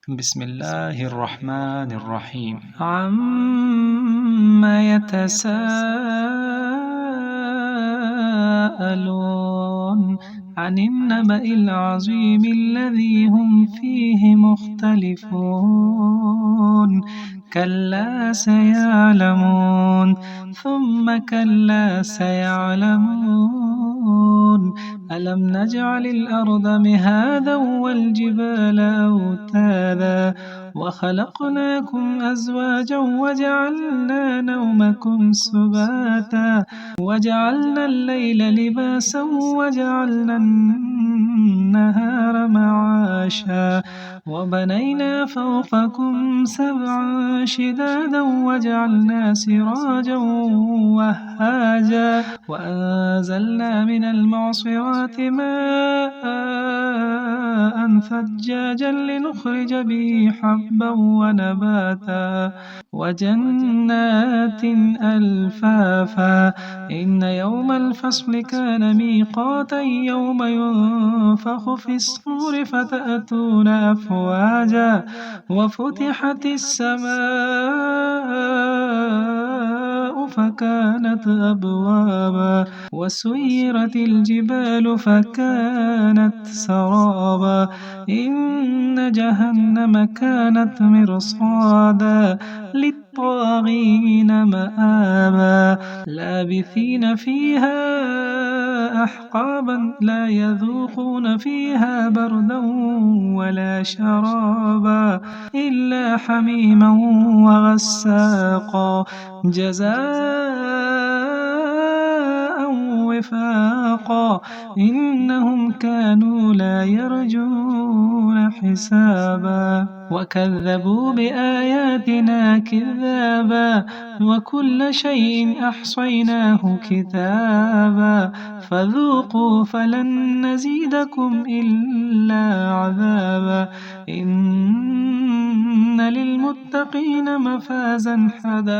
بسم الله الرحمن الرحيم. عما يتساءلون عن النبأ العظيم الذي هم فيه مختلفون كلا سيعلمون ثم كلا سيعلمون ألم نجعل الأرض مهادا والجبال أوتادا وخلقناكم أزواجا وجعلنا نومكم سباتا وجعلنا الليل لباسا وجعلنا النهار معاشا وبنينا فوقكم سبعا شدادا وجعلنا سراجا وهاجا وأنزلنا من المعصرات ماء ثجاجا لنخرج به حبا ونباتا وجنات ألفافا إن يوم الفصل كان ميقاتا يوم ينفخ في الصور فتأتون أفواجا وفتحت السماء فكانت أبوابا وسيرت الجبال فكانت سرابا إن جهنم كانت مرصادا للطاغين مآبا لابثين فيها أحقابا لا يذوقون فيها بردا ولا شرابا إلا حميما وغساقا جزاء وفاقا إنهم كانوا لا يرجون حسابا وكذبوا بآياتنا كذابا وكل شيء أحصيناه كتابا فذوقوا فلن نزيدكم إلا عذابا إن للمتقين مفازا حدائق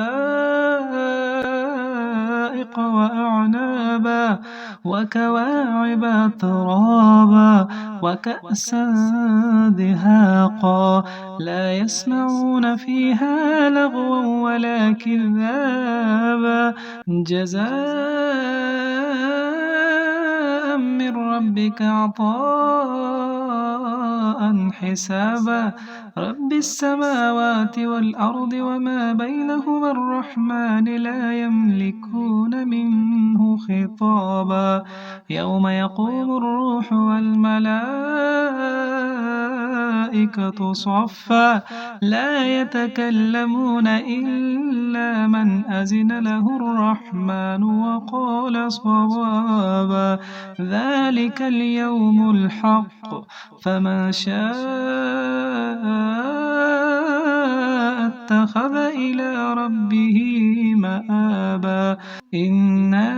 وأعنابا وكواعب ترابا وكأسا دهاقا لا يسمعون فيها لغوا ولا كذابا جزاء من ربك عطاء حسابا رب السماوات والأرض وما بينهما الرحمن لا يملكون منه خطابا يوم يقوم الروح والملائكة صفا لا يتكلمون إلا من أذن له الرحمن وقال صوابا ذلك اليوم الحق فمن شاء اتخذ إلى ربه مآبا إنا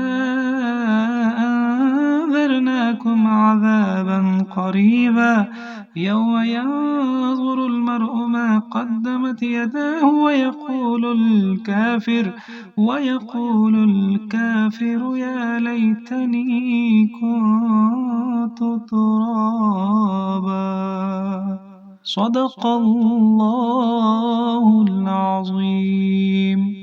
أنذرناكم عذابا قريبا يوم ينظر المرء ما قدمت يداه ويقول الكافر يا ليتني كنت ترابا صدق الله العظيم.